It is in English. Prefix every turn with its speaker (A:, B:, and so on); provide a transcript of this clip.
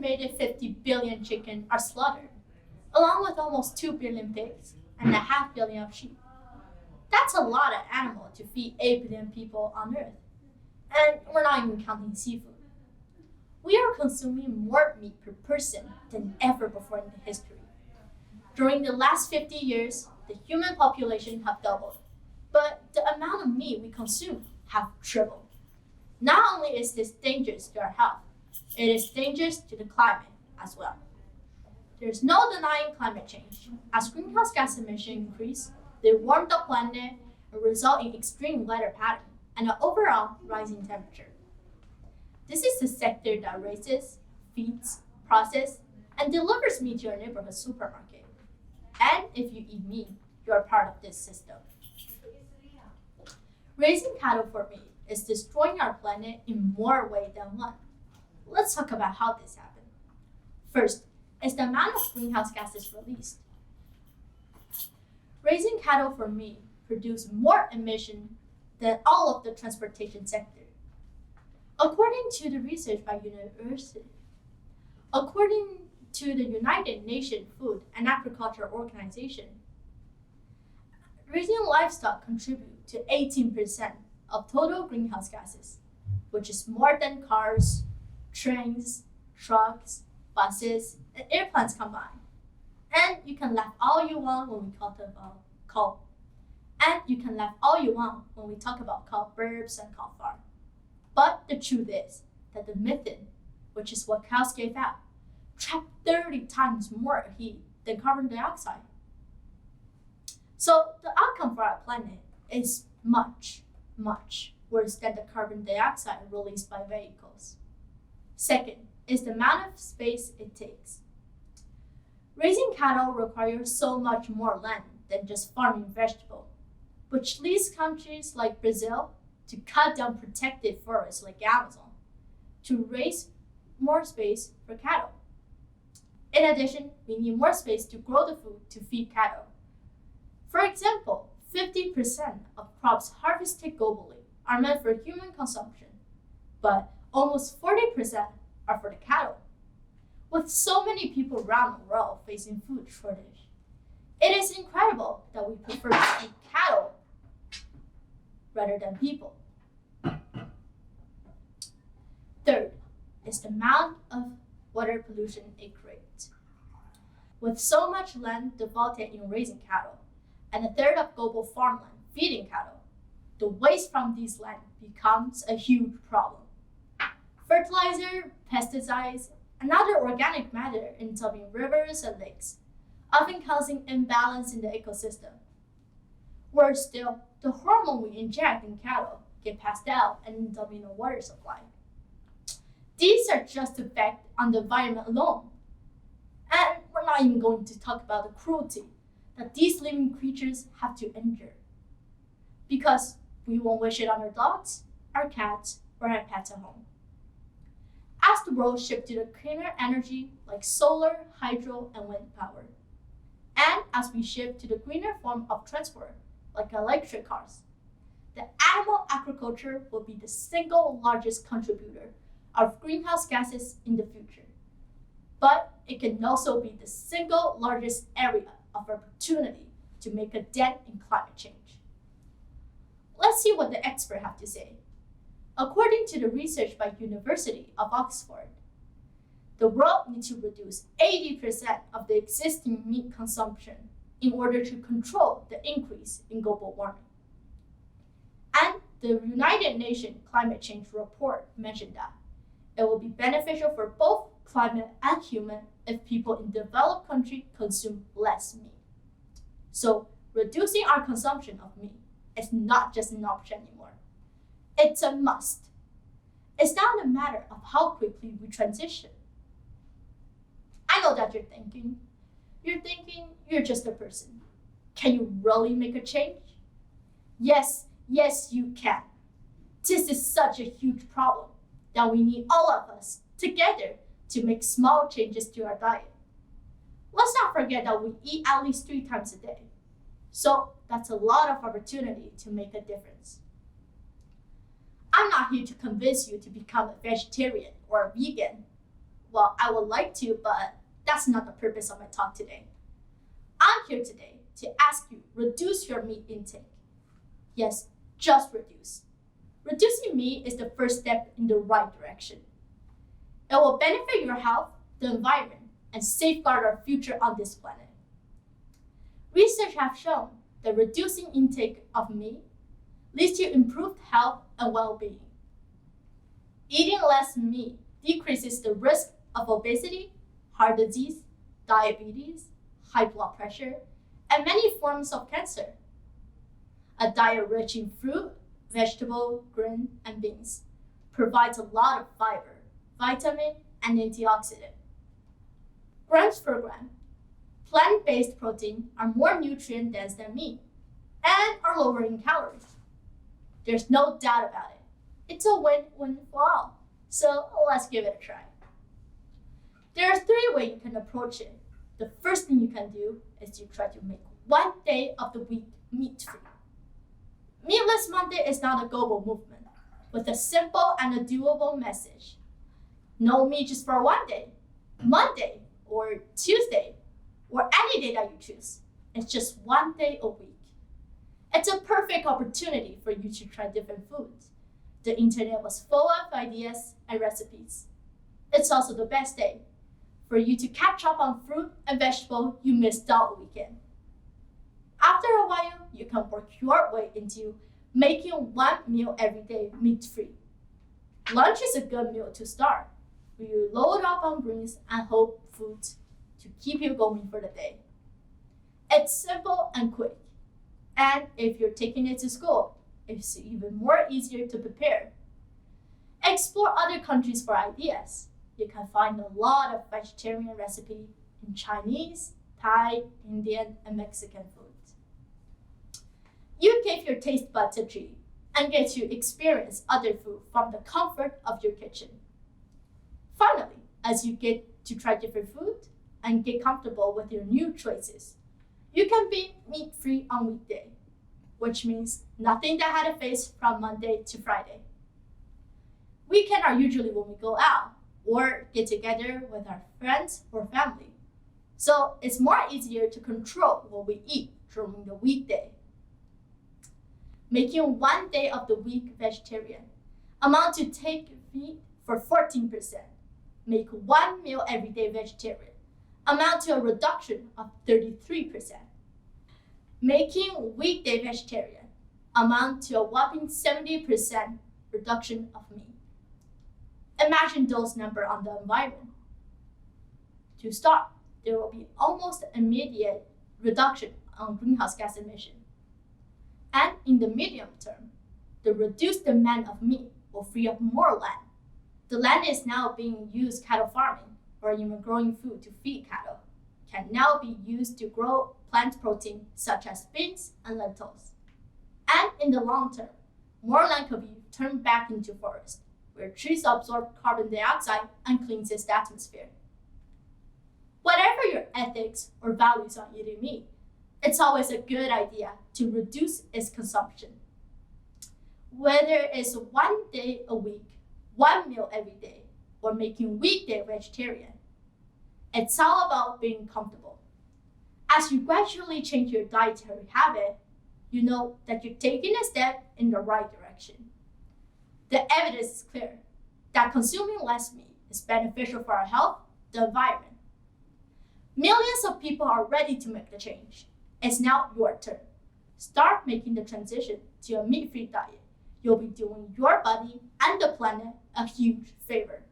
A: estimated 50 billion chicken are slaughtered, along with almost 2 billion pigs and a half billion of sheep. That's a lot of animal to feed 8 billion people on Earth. And we're not even counting seafood. We are consuming more meat per person than ever before in history. During the last 50 years, the human population have doubled, but the amount of meat we consume have tripled. Not only is this dangerous to our health, it is dangerous to the climate as well. There is no denying climate change. As greenhouse gas emissions increase, they warm the planet and result in extreme weather patterns and an overall rising temperature. This is the sector that raises, feeds, processes, and delivers meat to your neighborhood supermarket. And if you eat meat, you are part of this system. Raising cattle for meat is destroying our planet in more ways than one. Let's talk about how this happened. First is the amount of greenhouse gases released. Raising cattle for meat produces more emission than all of the transportation sector. According to the research by According to the United Nations Food and Agriculture Organization, raising livestock contributes to 18% of total greenhouse gases, which is more than cars, trains, trucks, buses, and airplanes combined. And you can laugh all you want when we talk about coal. And you can laugh all you want when we talk about coal burps and coal farm. But the truth is that the methane, which is what cows gave out, trapped 30 times more heat than carbon dioxide. So the outcome for our planet is much, much worse than the carbon dioxide released by vehicles. Second is the amount of space it takes. Raising cattle requires so much more land than just farming vegetables, which leads countries like Brazil to cut down protected forests like Amazon to raise more space for cattle. In addition, we need more space to grow the food to feed cattle. For example, 50% of crops harvested globally are meant for human consumption, but almost 40% are for the cattle. With so many people around the world facing food shortage, it is incredible that we prefer to feed cattle rather than people. Third is the amount of water pollution it creates. With so much land devoted in raising cattle, and a third of global farmland feeding cattle, the waste from these land becomes a huge problem. Fertilizer, pesticides, and other organic matter end up in rivers and lakes, often causing imbalance in the ecosystem. Worse still, the hormone we inject in cattle get passed out and end up in the water supply. These are just effects on the environment alone. And we're not even going to talk about the cruelty that these living creatures have to endure. Because we won't wish it on our dogs, our cats, or our pets at home. As the world shifts to the cleaner energy like solar, hydro, and wind power, and as we shift to the greener form of transport like electric cars, the animal agriculture will be the single largest contributor of greenhouse gases in the future. But it can also be the single largest area of opportunity to make a dent in climate change. Let's see what the experts have to say. According to the research by University of Oxford, the world needs to reduce 80% of the existing meat consumption in order to control the increase in global warming. And the United Nations Climate Change Report mentioned that it will be beneficial for both climate and human if people in developed countries consume less meat. So reducing our consumption of meat is not just an option anymore. It's a must. It's not a matter of how quickly we transition. I know that you're thinking you're just a person. Can you really make a change? Yes, you can. This is such a huge problem that we need all of us together to make small changes to our diet. Let's not forget that we eat at least 3 times a day. So that's a lot of opportunity to make a difference. I'm not here to convince you to become a vegetarian or a vegan. Well, I would like to, but that's not the purpose of my talk today. I'm here today to ask you, reduce your meat intake. Yes, just reduce. Reducing meat is the first step in the right direction. It will benefit your health, the environment, and safeguard our future on this planet. Research has shown that reducing intake of meat leads to improved health and well-being. Eating less meat decreases the risk of obesity, heart disease, diabetes, high blood pressure, and many forms of cancer. A diet rich in fruit, vegetable, grain, and beans provides a lot of fiber, vitamin, and antioxidant. Grams per gram, plant-based protein are more nutrient-dense than meat and are lower in calories. There's no doubt about it. It's a win-win for all. So let's give it a try. There are 3 ways you can approach it. The first thing you can do is to try to make one day of the week meat-free. Meatless Monday is not a global movement, with a simple and a doable message. No meat just for one day, Monday or Tuesday, or any day that you choose. It's just one day a week. It's a perfect opportunity for you to try different foods. The internet was full of ideas and recipes. It's also the best day for you to catch up on fruit and vegetable you missed all weekend. After a while, you can work your way into making one meal every day meat-free. Lunch is a good meal to start, where you load up on greens and whole foods to keep you going for the day. It's simple and quick. And if you're taking it to school, it's even more easier to prepare. Explore other countries for ideas. You can find a lot of vegetarian recipes in Chinese, Thai, Indian, and Mexican food. You give your taste buds a treat and get to experience other food from the comfort of your kitchen. Finally, as you get to try different food and get comfortable with your new choices, you can be meat-free on weekday, which means nothing that had a face from Monday to Friday. Weekends are usually when we go out or get together with our friends or family. So it's more easier to control what we eat during the weekday. Making one day of the week vegetarian amount to take meat for 14%. Make one meal every day vegetarian amount to a reduction of 33%. Making weekday vegetarian amount to a whopping 70% reduction of meat. Imagine those numbers on the environment. To start, there will be almost immediate reduction on greenhouse gas emission. And in the medium term, the reduced demand of meat will free up more land. The land is now being used cattle farming or even growing food to feed cattle, can now be used to grow plant protein such as beans and lentils. And in the long term, more land could be turned back into forest, where trees absorb carbon dioxide and cleans its atmosphere. Whatever your ethics or values on eating meat, it's always a good idea to reduce its consumption. Whether it's one day a week, one meal every day, or making weekday vegetarian, it's all about being comfortable. As you gradually change your dietary habit, you know that you're taking a step in the right direction. The evidence is clear that consuming less meat is beneficial for our health, the environment. Millions of people are ready to make the change. It's now your turn. Start making the transition to a meat-free diet. You'll be doing your body and the planet a huge favor.